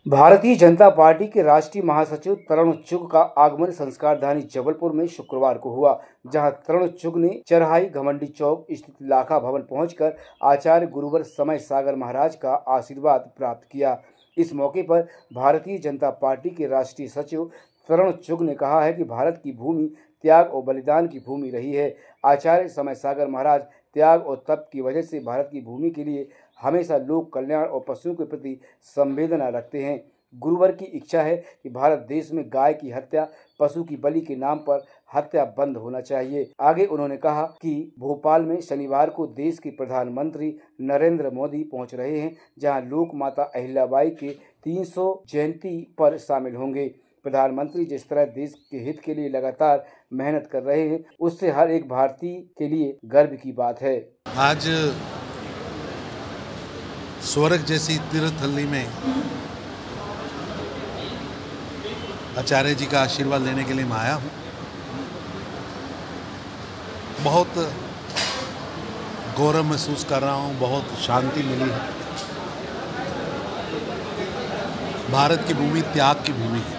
Bharatiya Janata party के राष्ट्रीय महासचिव तरुण चुग का आगमन संस्कारधानी जबलपुर में शुक्रवार को हुआ, जहां तरुण चुग ने चरहाई घमंडी चौक स्थित लाखा भवन पहुंचकर आचार्य गुरुवर समय सागर महाराज का आशीर्वाद प्राप्त किया। इस मौके पर भारतीय जनता पार्टी के राष्ट्रीय सचिव तरुण चुग ने कहा है कि भारत की भूमि त्याग और बलिदान की भूमि रही है। आचार्य समय सागर महाराज त्याग और तप की वजह से भारत की भूमि के लिए हमेशा लोक कल्याण और पशुओं के प्रति संवेदना रखते हैं। गुरुवर की इच्छा है कि भारत देश में गाय की हत्या, पशु की बलि के नाम पर हत्या बंद होना चाहिए। आगे उन्होंने कहा कि भोपाल में शनिवार को देश के प्रधानमंत्री नरेंद्र मोदी पहुंच रहे हैं, जहां लोक माता अहिल्याबाई के 300 जयंती पर शामिल होंगे। प्रधानमंत्री जिस तरह देश के हित के लिए लगातार मेहनत कर रहे हैं, उससे हर एक भारतीय के लिए गर्व की बात है। आज स्वर्ग जैसी तीर्थहल्ली में आचार्य जी का आशीर्वाद लेने के लिए मैं आया हूँ। बहुत गौरव महसूस कर रहा हूँ, बहुत शांति मिली है। भारत की भूमि त्याग की भूमि है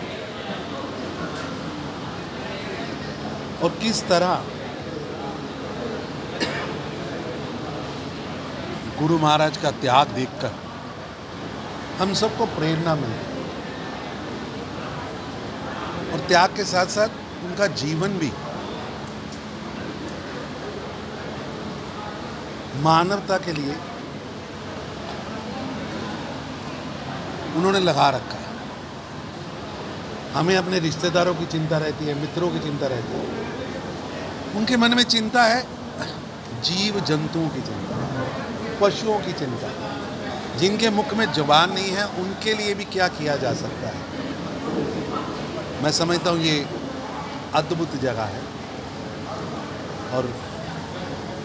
और किस तरह गुरु महाराज का त्याग देखकर हम सबको प्रेरणा मिलती है और त्याग के साथ साथ उनका जीवन भी मानवता के लिए उन्होंने लगा रखा है। हमें अपने रिश्तेदारों की चिंता रहती है, मित्रों की चिंता रहती है, उनके मन में चिंता है जीव जंतुओं की चिंता, पशुओं की चिंता। जिनके मुख में जुबान नहीं है उनके लिए भी क्या किया जा सकता है। मैं समझता हूँ ये अद्भुत जगह है और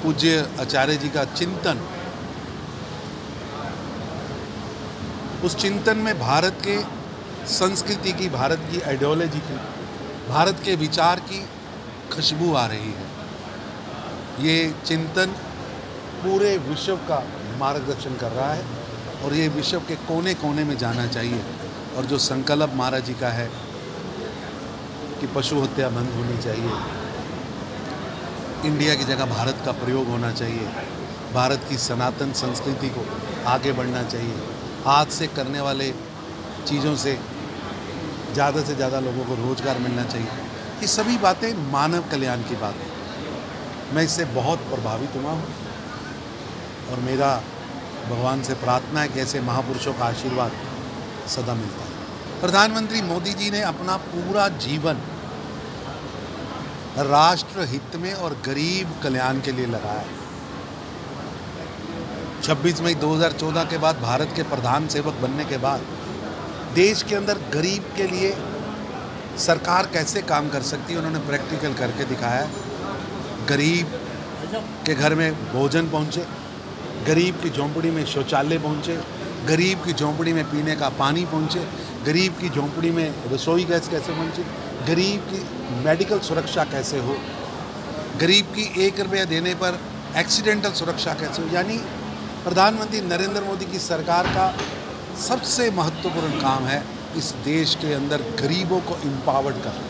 पूज्य आचार्य जी का चिंतन, उस चिंतन में भारत के संस्कृति की, भारत की आइडियोलॉजी की, भारत के विचार की खुशबू आ रही है। ये चिंतन पूरे विश्व का मार्गदर्शन कर रहा है और ये विश्व के कोने कोने में जाना चाहिए। और जो संकल्प महाराज जी का है कि पशु हत्या बंद होनी चाहिए, इंडिया की जगह भारत का प्रयोग होना चाहिए, भारत की सनातन संस्कृति को आगे बढ़ना चाहिए, हाथ से करने वाले चीज़ों से ज़्यादा लोगों को रोज़गार मिलना चाहिए, ये सभी बातें मानव कल्याण की बात है। मैं इससे बहुत प्रभावित हुआ हूँ और मेरा भगवान से प्रार्थना है कि ऐसे महापुरुषों का आशीर्वाद सदा मिलता है। प्रधानमंत्री मोदी जी ने अपना पूरा जीवन राष्ट्र हित में और गरीब कल्याण के लिए लगाया है। 26 मई 2014 के बाद भारत के प्रधान सेवक बनने के बाद देश के अंदर गरीब के लिए सरकार कैसे काम कर सकती है उन्होंने प्रैक्टिकल करके दिखाया है। गरीब के घर में भोजन पहुँचे, गरीब की झोंपड़ी में शौचालय पहुँचे, गरीब की झोंपड़ी में पीने का पानी पहुँचे, गरीब की झोंपड़ी में रसोई गैस कैसे पहुँचे, गरीब की मेडिकल सुरक्षा कैसे हो, गरीब की 1 रुपया देने पर एक्सीडेंटल सुरक्षा कैसे हो। यानी प्रधानमंत्री नरेंद्र मोदी की सरकार का सबसे महत्वपूर्ण काम है इस देश के अंदर गरीबों को एम्पावर्ड करना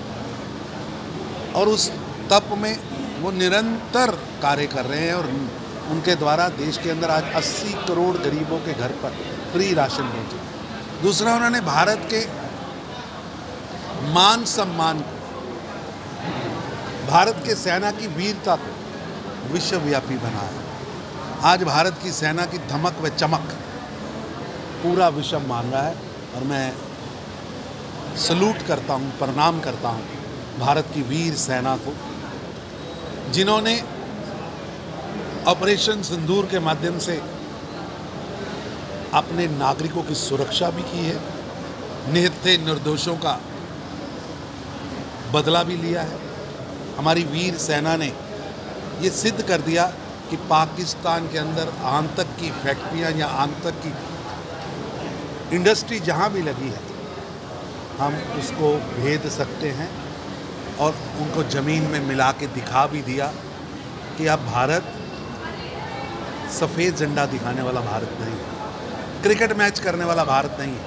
और उस तप में वो निरंतर कार्य कर रहे हैं और उनके द्वारा देश के अंदर आज 80 करोड़ गरीबों के घर पर फ्री राशन पहुंचे। दूसरा, उन्होंने भारत के मान सम्मान को, भारत के सेना की वीरता को विश्वव्यापी बनाया। आज भारत की सेना की धमक व चमक पूरा विश्व मान रहा है और मैं सलूट करता हूँ, प्रणाम करता हूँ भारत की वीर सेना को, जिन्होंने ऑपरेशन सिंदूर के माध्यम से अपने नागरिकों की सुरक्षा भी की है, निहत्थे निर्दोषों का बदला भी लिया है। हमारी वीर सेना ने ये सिद्ध कर दिया कि पाकिस्तान के अंदर आतंक की फैक्ट्रियां या आतंक की इंडस्ट्री जहां भी लगी है हम उसको भेद सकते हैं और उनको ज़मीन में मिला के दिखा भी दिया कि अब भारत सफ़ेद झंडा दिखाने वाला भारत नहीं है, क्रिकेट मैच करने वाला भारत नहीं है।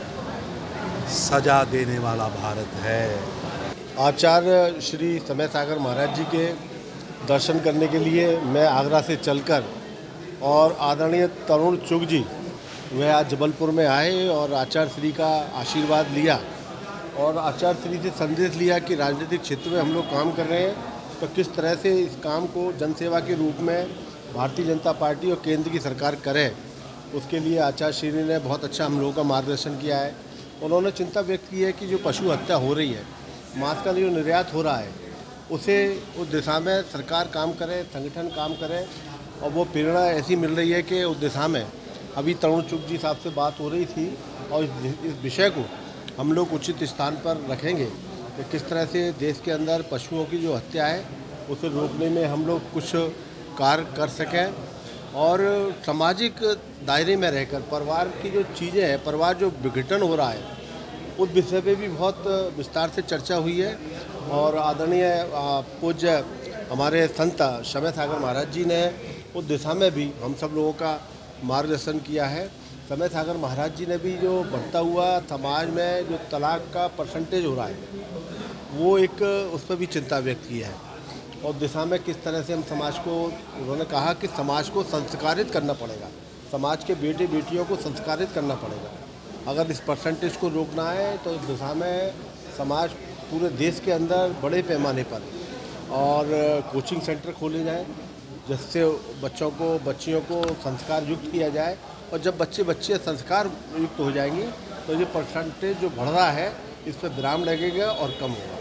सजा देने वाला भारत है। आचार्य श्री समय सागर महाराज जी के दर्शन करने के लिए मैं आगरा से चलकर और आदरणीय तरुण चुग जी वह आज जबलपुर में आए और आचार्य श्री का आशीर्वाद लिया और आचार्य श्री से संदेश लिया कि राजनीतिक क्षेत्र में हम लोग काम कर रहे हैं तो किस तरह से इस काम को जनसेवा के रूप में भारतीय जनता पार्टी और केंद्र की सरकार करे। उसके लिए आचार्य श्री ने बहुत अच्छा हम लोगों का मार्गदर्शन किया है। उन्होंने चिंता व्यक्त की है कि जो पशु हत्या हो रही है, मांस का जो निर्यात हो रहा है, उसे उस दिशा में सरकार काम करे, संगठन काम करे और वो प्रेरणा ऐसी मिल रही है कि उस दिशा में अभी तरुण चुग जी साहब से बात हो रही थी और इस विषय को हम लोग उचित स्थान पर रखेंगे कि किस तरह से देश के अंदर पशुओं की जो हत्या है उसे रोकने में हम लोग कुछ कार्य कर सकें और सामाजिक दायरे में रहकर परिवार की जो चीज़ें हैं, परिवार जो विघटन हो रहा है, उस विषय पे भी बहुत विस्तार से चर्चा हुई है और आदरणीय पूज्य हमारे संत समय सागर महाराज जी ने उस दिशा में भी हम सब लोगों का मार्गदर्शन किया है। समय सागर महाराज जी ने भी जो बढ़ता हुआ समाज में जो तलाक का परसेंटेज हो रहा है, वो एक उस पर भी चिंता व्यक्त की है और दिशा में किस तरह से हम समाज को, उन्होंने कहा कि समाज को संस्कारित करना पड़ेगा, समाज के बेटे बेटियों को संस्कारित करना पड़ेगा। अगर इस परसेंटेज को रोकना है तो इस दिशा में समाज पूरे देश के अंदर बड़े पैमाने पर और कोचिंग सेंटर खोले जाएं जिससे बच्चियों को संस्कार युक्त किया जाए और जब बच्चे संस्कार युक्त हो जाएंगे तो ये परसेंटेज जो बढ़ रहा है इस पर विराम लगेगा और कम होगा।